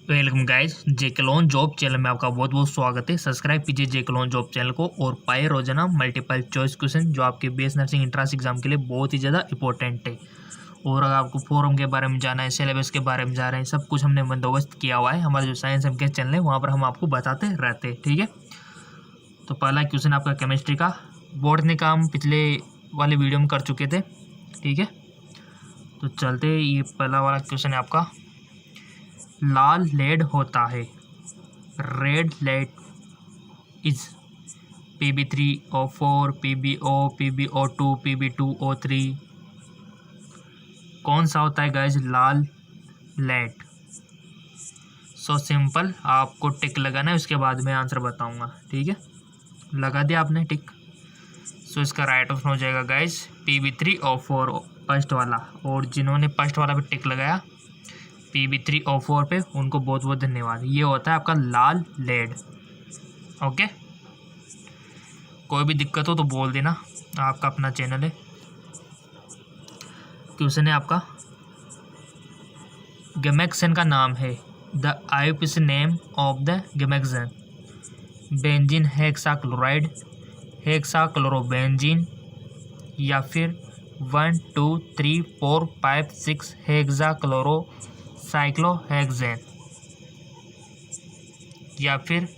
Welcome guys, JK Lon job channel में आपका बहुत बहुत स्वागत है। सब्सक्राइब कीजिए जेकेलॉन जॉब चैनल को और पाए रोजाना मल्टीपल चॉइस क्वेश्चन जो आपके बीएस नर्सिंग एंट्रेंस एग्जाम के लिए बहुत ही ज़्यादा इंपॉर्टेंट है। और अगर आपको फॉरम के बारे में जाना है, सिलेबस के बारे में जा रहे हैं, सब कुछ हमने बंदोबस्त किया हुआ है। हमारा जो साइंस एम के चैनल है वहाँ पर हम आपको बताते रहते हैं, ठीक है। तो पहला क्वेश्चन आपका केमिस्ट्री का, बॉटनी का हम पिछले वाले वीडियो में कर चुके थे, ठीक है। तो चलते, ये पहला वाला क्वेश्चन है आपका। लाल लेड होता है, red lead is Pb3O4, PbO, PbO2, Pb2O3। कौन सा होता है गाइज लाल लेड? सो सिंपल, आपको टिक लगाना है, उसके बाद मैं आंसर बताऊंगा, ठीक है। लगा दिया आपने टिक। सो इसका राइट ऑप्शन हो जाएगा गाइज Pb3O4 फर्स्ट वाला। और जिन्होंने फर्स्ट वाला पे टिक लगाया Pb3O4 पे, उनको बहुत बहुत धन्यवाद। ये होता है आपका लाल लेड, ओके। कोई भी दिक्कत हो तो बोल देना, आपका अपना चैनल है। क्वेश्चन है आपका, गैमेक्सन का नाम है, the IUPAC name of the gammexane. Benzene hexachloride, hexachlorobenzene, या फिर 1 2 3 4 5 6 हेक्साक्लोरोसाइक्लोहेक्सेन, या फिर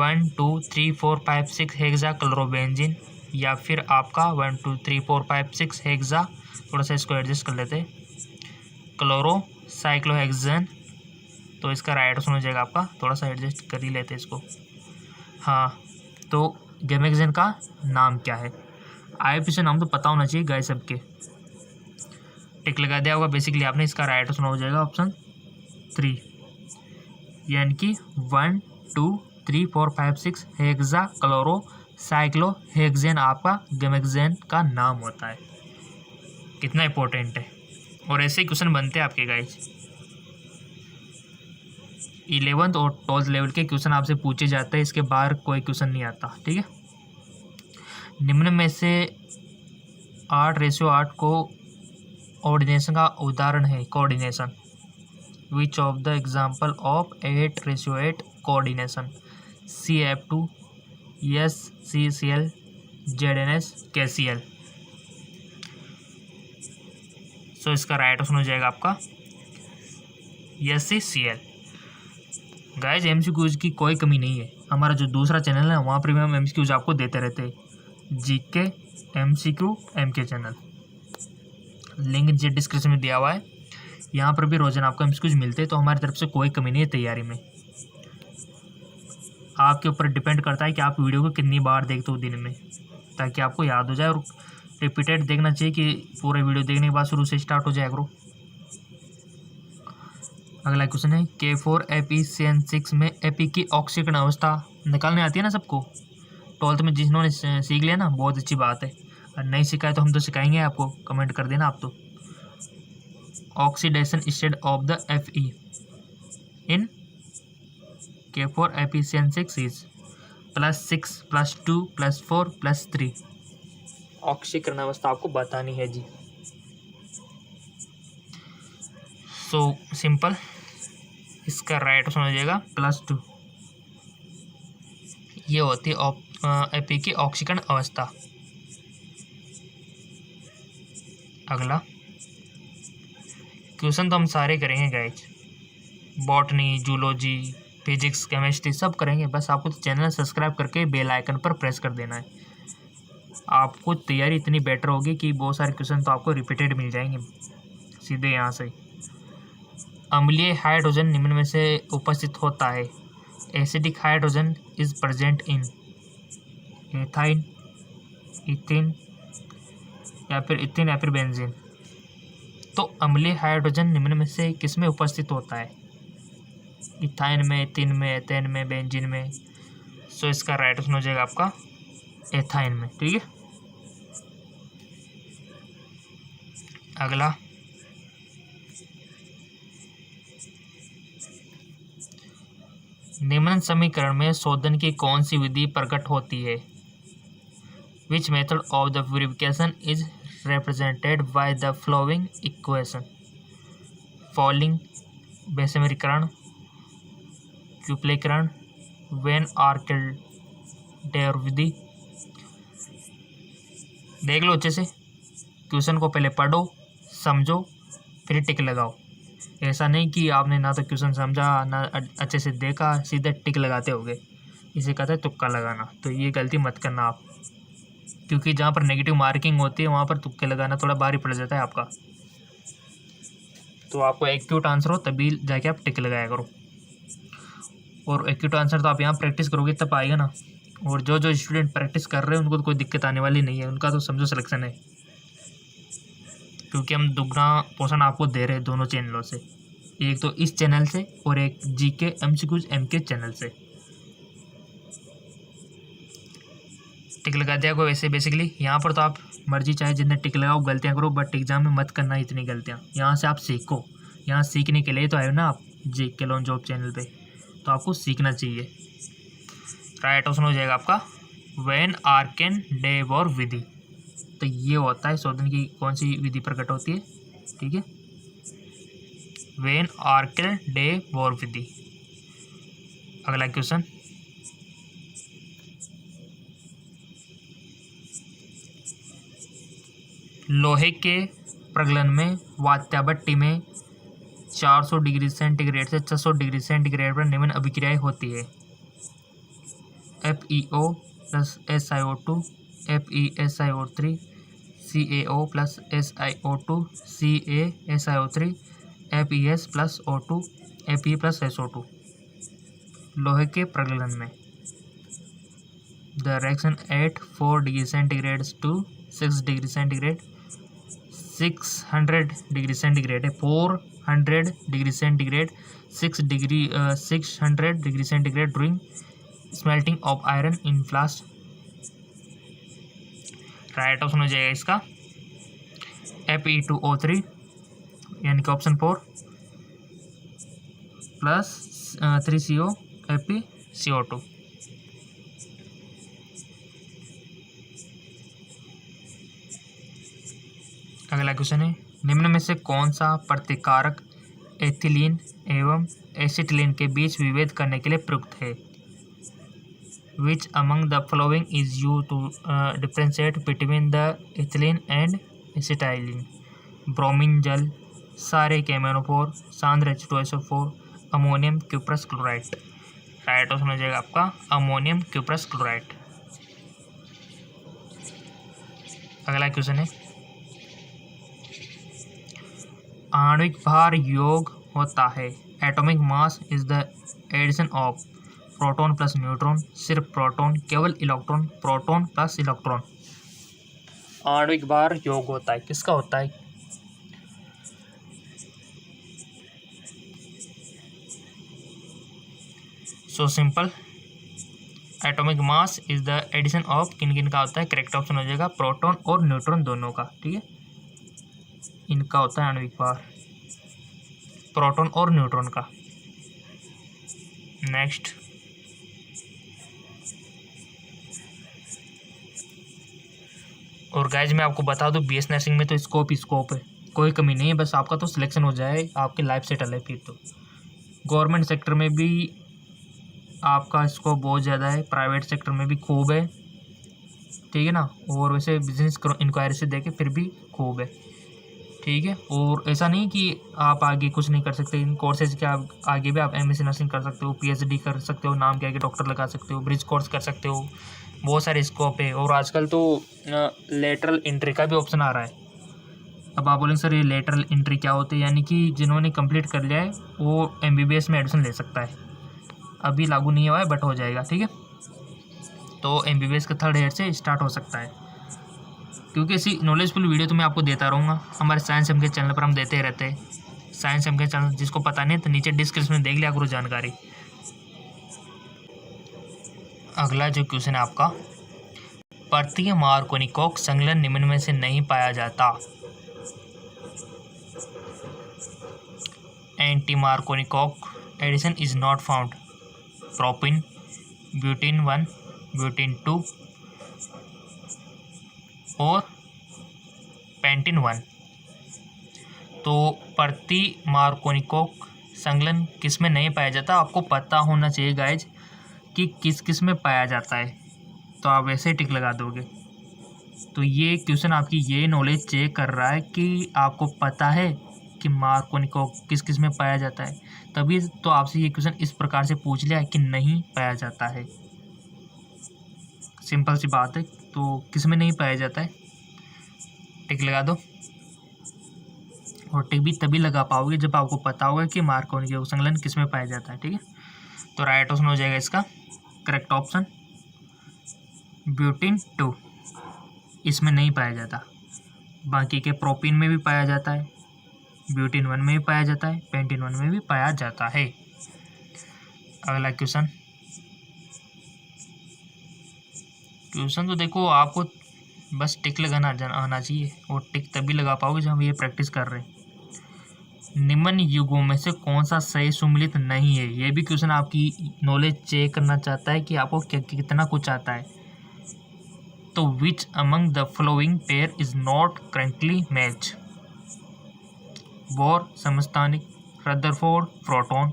1 2 3 4 5 6 हेक्साक्लोरोबेंजीन, या फिर आपका 1 2 3 4 5 6 हेक्सा, थोड़ा सा इसको एडजस्ट कर लेते हैं, क्लोरोसाइक्लोहेक्सेन। तो इसका राइट ऑप्शन हो जाएगा आपका, थोड़ा सा एडजस्ट कर ही लेते हैं इसको। हाँ, तो गैमेक्सन का नाम क्या है? आईयूपीएसी नाम तो पता होना चाहिए गाइस सबके। टिक लगा दिया होगा बेसिकली आपने। इसका राइट ऑप्शन हो जाएगा ऑप्शन 3, यानी कि 1 2 3 4 5 6 हेक्साक्लोरोसाइक्लोहेक्सेन आपका गैमेक्सन का नाम होता है। कितना इंपॉर्टेंट है। और ऐसे ही क्वेश्चन बनते हैं आपके गाइस। 11th और 12th लेवल के क्वेश्चन आपसे पूछे जाते हैं, इसके बाहर कोई क्वेश्चन नहीं आता, ठीक है। निम्न में से 8:8 को ऑर्डिनेशन का उदाहरण है। Coordination, which of the example of 8:8 coordination? CF2, SCCl, ZNS, KCl। सो इसका राइट ऑप्शन हो जाएगा आपका SCCl। गाइज MCQs की कोई कमी नहीं है। हमारा जो दूसरा चैनल है वहाँ पर भी हम MCQs आपको देते रहते हैं, GK MCQ MK channel, link नीचे डिस्क्रिप्शन में दिया हुआ है। यहाँ पर भी रोजाना आपको MCQs मिलते हैं, तो हमारी तरफ से कोई कमी नहीं है तैयारी में। आपके ऊपर डिपेंड करता है कि आप वीडियो को कितनी बार देखते हो दिन में, ताकि आपको याद हो जाए। और रिपीटेड देखना चाहिए कि पूरे वीडियो देखने के बाद शुरू से स्टार्ट हो जाए करो। अगला क्वेश्चन है, K4 में एपी की ऑक्सीकरण अवस्था निकालने आती है ना सबको? 12th में जिन्होंने सीख लिया ना, बहुत अच्छी बात है। और नहीं सिखाए तो हम तो सिखाएंगे आपको, कमेंट कर देना आप तो। Oxidation state of the Fe in K4 is +6 +2 +4 +3। ऑक्सीकरण अवस्था आपको बतानी है जी। सो सिंपल, इसका राइट ऑप्शन हो जाएगा +2। ये होती है एपी की ऑक्सीकरण अवस्था। अगला क्वेश्चन तो हम सारे करेंगे guys, botany, zoology, physics, chemistry सब करेंगे। बस आपको चैनल सब्सक्राइब करके बेल आइकन पर प्रेस कर देना है। आपको तैयारी इतनी बेटर होगी कि बहुत सारे क्वेश्चन तो आपको रिपीटेड मिल जाएंगे सीधे यहाँ से। अम्लीय हाइड्रोजन निम्न में से उपस्थित होता है। Acidic hydrogen is present in ethyne, इथिन, या फिर बेंजीन। तो अम्लीय हाइड्रोजन निम्न में से किस में उपस्थित होता है? इथाइन में, इथिन में, एथेन में, बेंजीन में। सो इसका राइट ऑप्शन हो जाएगा आपका एथाइन में, ठीक है। अगला, निम्न समीकरण में शोधन की कौन सी विधि प्रकट होती है? Which method of the purification is represented by the following equation: poling, बेसमेरीकरण, क्यूप्लेकरण वेन आर्किल्डेर विधि। देख लो अच्छे से, क्वेश्चन को पहले पढ़ो, समझो, फिर टिक लगाओ। ऐसा नहीं कि आपने ना तो क्वेश्चन समझा ना अच्छे से देखा, सीधे टिक लगाते होगे। इसे कहते हैं तुक्का लगाना। तो ये गलती मत करना आप, क्योंकि जहाँ पर नेगेटिव मार्किंग होती है वहाँ पर तुक्के लगाना थोड़ा भारी पड़ जाता है आपका। तो आपको एक्यूट आंसर हो तभी जाके आप टिक लगाया करो, और एक्यूट आंसर तो आप यहाँ प्रैक्टिस करोगे तब आएगा ना। और जो जो स्टूडेंट प्रैक्टिस कर रहे हैं उनको तो कोई दिक्कत आने वाली नहीं है, उनका तो समझो सिलेक्शन है, क्योंकि हम दुगना पोर्शन आपको दे रहे हैं दोनों चैनलों से, एक तो इस चैनल से और एक जीके एमसीक्यूज एमके चैनल से। टिक लगा दिया को वैसे बेसिकली यहाँ पर तो आप मर्जी चाहे जितने टिक लगाओ, गलतियाँ करो, बट एग्जाम में मत करना इतनी गलतियाँ। यहाँ से आप सीखो, यहाँ सीखने के लिए तो आए ना आप जीके लॉन जॉब चैनल पे, तो आपको सीखना चाहिए। राइट ऑप्शन हो जाएगा आपका वेन आर्केन डे वॉर विधि। तो ये होता है शोधन की कौन सी विधि प्रकट होती है, ठीक है, वेन आर्केन डे वॉर विधि। अगला क्वेश्चन, लोहे के प्रगलन में वात्याभट्टी में 400 डिग्री सेंटीग्रेड से 600 डिग्री सेंटीग्रेड पर निम्न अभिक्रियाएं होती है। FeO plus SiO2, FeSiO3, CaO plus SiO2, CaSiO3, FeS plus O2, Fe plus SO2। लोहे के प्रगलन में the reaction at 4 degree centigrade to 6 degree centigrade, 600 degree centigrade है, 400 degree centigrade, 600 degree centigrade during smelting of iron in blast. Right option हो जाएगा इसका Fe2O3 यानी कि ऑप्शन 4 प्लस 3CO FeCO2। अगला क्वेश्चन है, निम्न में से कौन सा प्रतिकारक एथिलीन एवं एसिटिलीन के बीच विभेद करने के लिए प्रयुक्त है। Which among the following is used to differentiate between the ethylene and acetylene? Bromine जल, सारे केमेनोफोर, सांद्र H2SO4, ammonium cuprous chloride. Right option हो जाएगा आपका अमोनियम क्यूप्रस क्लोराइड। अगला क्वेश्चन है, आणविक भार योग होता है। Atomic mass is the addition of proton plus neutron, सिर्फ प्रोटॉन, केवल इलेक्ट्रॉन, प्रोटॉन प्लस इलेक्ट्रॉन। आणविक भार योग होता है, किसका होता है। So simple, atomic mass is the addition of किन किन का होता है। करेक्ट ऑप्शन हो जाएगा प्रोटॉन और न्यूट्रॉन दोनों का, ठीक है, इनका होता है आणविक भार, प्रोटॉन और न्यूट्रॉन का। नेक्स्ट, और गाइज मैं आपको बता दूं BS नर्सिंग में तो स्कोप है, कोई कमी नहीं है, बस आपका तो सिलेक्शन हो जाए, आपकी लाइफ सेटल है फिर तो। गवर्नमेंट सेक्टर में भी आपका स्कोप बहुत ज़्यादा है, प्राइवेट सेक्टर में भी खूब है, ठीक है ना, और वैसे बिजनेस इंक्वायरी से देखे फिर भी खूब है, ठीक है। और ऐसा नहीं कि आप आगे कुछ नहीं कर सकते, इन कोर्सेज के आगे भी आप MSc नर्सिंग कर सकते हो, PhD कर सकते हो, नाम के आगे डॉक्टर लगा सकते हो, ब्रिज कोर्स कर सकते हो, बहुत सारे स्कोप है। और आजकल तो लेटरल एंट्री का भी ऑप्शन आ रहा है। अब आप बोलेंगे सर ये लेटरल एंट्री क्या होती है, यानी कि जिन्होंने कंप्लीट कर लिया है वो MBBS में एडमिशन ले सकता है, अभी लागू नहीं हुआ है बट हो जाएगा, ठीक है। तो MBBS का 3rd ईयर से स्टार्ट हो सकता है, क्योंकि ऐसी नॉलेजफुल वीडियो तो मैं आपको देता रहूँगा, हमारे साइंस एम के चैनल पर हम देते रहते हैं। साइंस एम के चैनल जिसको पता नहीं तो नीचे डिस्क्रिप्शन में देख लिया करो जानकारी। अगला जो क्वेश्चन है आपका, पर्तीय मार्कोनिकॉक संलयन निम्न में से नहीं पाया जाता। Anti Markovnikov addition is not found. Propyne, butene 1, butene 2 और पेंटिन 1। तो प्रति मार्कोनिकॉक संलग्न किस में नहीं पाया जाता, आपको पता होना चाहिए गाइज कि किस किस में पाया जाता है, तो आप वैसे ही टिक लगा दोगे। तो ये क्वेश्चन आपकी ये नॉलेज चेक कर रहा है कि आपको पता है कि मार्कोनिको किस किस में पाया जाता है, तभी तो आपसे ये क्वेश्चन इस प्रकार से पूछ लिया कि नहीं पाया जाता है। सिंपल सी बात है। तो किस में नहीं पाया जाता है, टिक लगा दो। और टिक भी तभी लगा पाओगे जब आपको पता होगा कि मार्कोनिको संलग्न किस में पाया जाता है। ठीक है, तो राइट ऑप्शन हो जाएगा इसका करेक्ट ऑप्शन ब्यूटीन 2, इसमें नहीं पाया जाता। बाकी के प्रोपीन में भी पाया जाता है, ब्यूटीन 1 में भी पाया जाता है, पेंटीन 1 में भी पाया जाता है। अगला क्वेश्चन तो देखो, आपको बस टिक लगाना आना चाहिए, और टिक तभी लगा पाओगे जब हम ये प्रैक्टिस कर रहे हैं। निम्न युगों में से कौन सा सही सुमिलित नहीं है, ये भी क्वेश्चन आपकी नॉलेज चेक करना चाहता है कि आपको कितना कुछ आता है। तो which among the following pair is not currently match, Bohr समस्थानिक, Rutherford proton,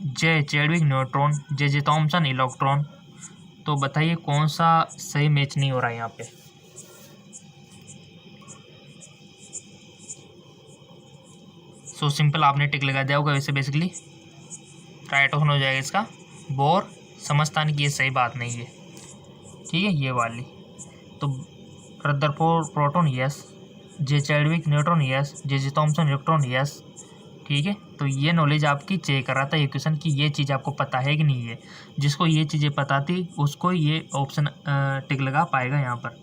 J Chadwick neutron, J Thomson electron. तो बताइए कौन सा सही मैच नहीं हो रहा है यहाँ पे। सो सिंपल, आपने टिक लगा दिया होगा वैसे बेसिकली। राइट ऑप्शन हो जाएगा इसका बोर समस्थानिक, ये सही बात नहीं है। ठीक है, ये वाली। तो Rutherford proton yes, J Chadwick neutron yes, J Thomson electron yes. ठीक है, तो ये नॉलेज आपकी चेक कर रहा था ये क्वेश्चन कि ये चीज़ आपको पता है कि नहीं है। जिसको ये चीज़ें पता थी उसको ये ऑप्शन टिक लगा पाएगा यहाँ पर।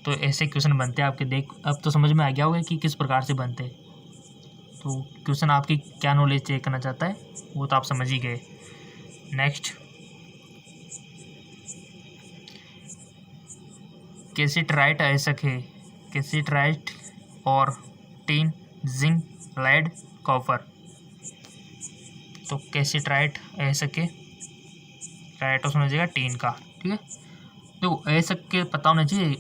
तो ऐसे क्वेश्चन बनते हैं आपके, देख अब तो समझ में आ गया होगा कि किस प्रकार से बनते हैं। तो क्वेश्चन आपकी क्या नॉलेज चेक करना चाहता है वो तो आप समझ ही गए। नेक्स्ट, कैसिट्राइट ऐसक है, कैसिट्राइट और टीन, जिंक, लेड, कॉपर। तो कैसिट्राइट ऐसक के राइट ऑप्शन हो जाएगा टीन का। ठीक है, देखो ऐसक के पता होना चाहिए,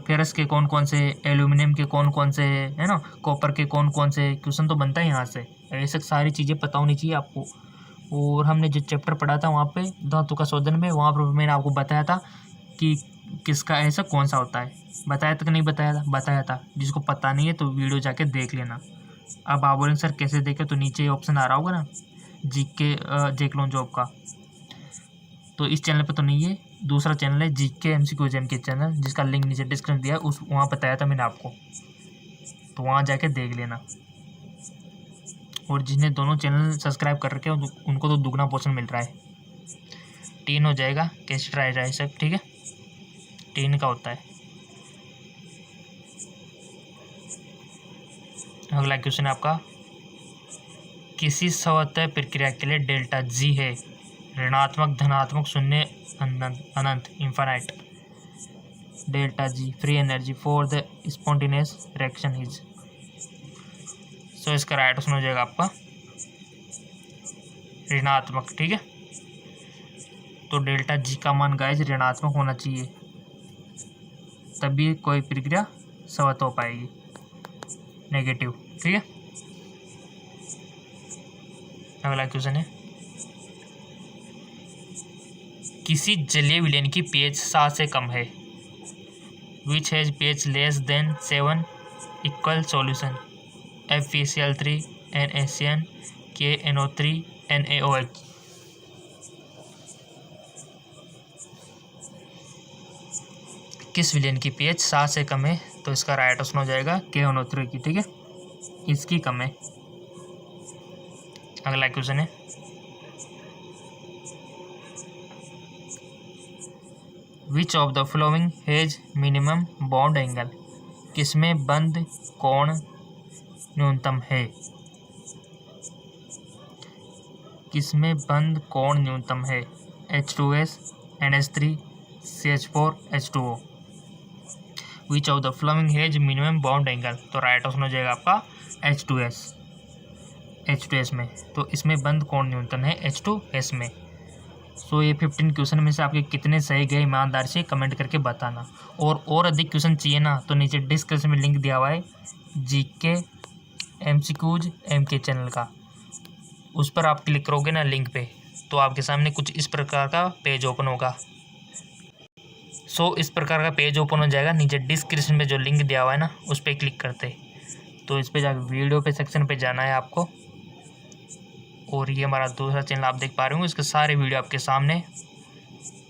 फेरस के कौन कौन से, एल्यूमिनियम के कौन कौन से, है ना, कॉपर के कौन कौन से, क्वेश्चन तो बनता है यहाँ से। ऐसक सारी चीज़ें पता होनी चाहिए आपको। और हमने जो चैप्टर पढ़ा था वहाँ पे धातु का शोधन में, वहाँ पर मैंने आपको बताया था कि किसका ऐसा कौन सा होता है। बताया था कि नहीं बताया था? बताया था। जिसको पता नहीं है तो वीडियो जाके देख लेना। अब आप बोलेंगे सर कैसे देखें, तो नीचे ऑप्शन आ रहा होगा ना जीके जेकलोन जॉब का, तो इस चैनल पे तो नहीं है, दूसरा चैनल है जीके एमसीक्यू एग्जाम के चैनल, जिसका लिंक नीचे डिस्क्रिप्शन दिया है, उस वहाँ बताया था मैंने आपको, तो वहाँ जाके देख लेना। और जिन्हें दोनों चैनल सब्सक्राइब कर रखे हैं उनको तो दुगना पोर्शन मिल रहा है। टीन हो जाएगा, कैसे ट्राई रहा सब। ठीक है, टीन का होता है। अगला क्वेश्चन है आपका, किसी सवतः प्रक्रिया के लिए डेल्टा जी है ऋणात्मक, धनात्मक, शून्य, अनंत, infinite. Delta G free energy for the spontaneous reaction is. So इसका राइट ऑप्शन हो जाएगा आपका ऋणात्मक। ठीक है, तो डेल्टा जी का मान गाइस ऋणात्मक होना चाहिए, तभी कोई प्रक्रिया सवत हो पाएगी, नेगेटिव। ठीक है, अगला क्वेश्चन है, किसी जलीय विलयन की pH 7 से कम है, which has pH less than 7, equal solution FeCl3, NaCN, KNO3, NaOH। किस विलयन की pH 7 से कम है, तो इसका राइट ऑप्शन हो जाएगा KNO3 की। ठीक है, इसकी कम है। अगला क्वेश्चन है, which of the following has minimum bond angle, किसमें बंद कोण न्यूनतम है, किसमें बंद कोण न्यूनतम है, H2S, NH3, CH4, H2O। Which of the following has minimum bond angle, तो राइट ऑप्शन हो जाएगा आपका H2S। H2S में, तो इसमें बंद कोण न्यूनतम है H2S में। सो ये 15 क्वेश्चन में से आपके कितने सही गए ईमानदार से कमेंट करके बताना। और अधिक क्वेश्चन चाहिए ना, तो नीचे डिस्क्रिप्शन में लिंक दिया हुआ है जीके MCQs MK चैनल का, उस पर आप क्लिक करोगे ना लिंक पे, तो आपके सामने कुछ इस प्रकार का पेज ओपन होगा। इस प्रकार का पेज ओपन हो जाएगा। नीचे डिस्क्रिप्शन में जो लिंक दिया हुआ है ना, उस पर क्लिक करते तो इस पर जाकर वीडियो पे सेक्शन पे जाना है आपको। और ये हमारा दूसरा चैनल आप देख पा रहे होंगे, इसके सारे वीडियो आपके सामने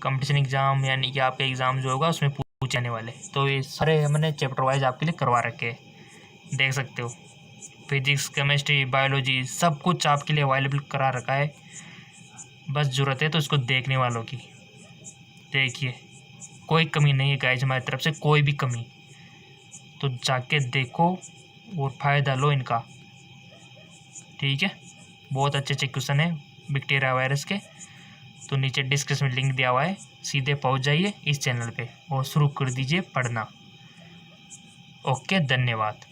कंपटीशन एग्ज़ाम यानी कि आपके एग्ज़ाम जो होगा उसमें पूछे जाने वाले। तो ये सारे हमने चैप्टर वाइज आपके लिए करवा रखे हैं, देख सकते हो। फिजिक्स, केमिस्ट्री, बायोलॉजी सब कुछ आपके लिए अवेलेबल करा रखा है। बस ज़रूरत है तो इसको देखने वालों की। देखिए कोई कमी नहीं है गाइस, हमारी तरफ से कोई भी कमी, तो जाके देखो और फ़ायदा लो इनका। ठीक है, बहुत अच्छे अच्छे क्वेश्चन है बैक्टीरिया वायरस के। तो नीचे डिस्क्रिप्शन में लिंक दिया हुआ है, सीधे पहुंच जाइए इस चैनल पे और शुरू कर दीजिए पढ़ना। ओके, धन्यवाद।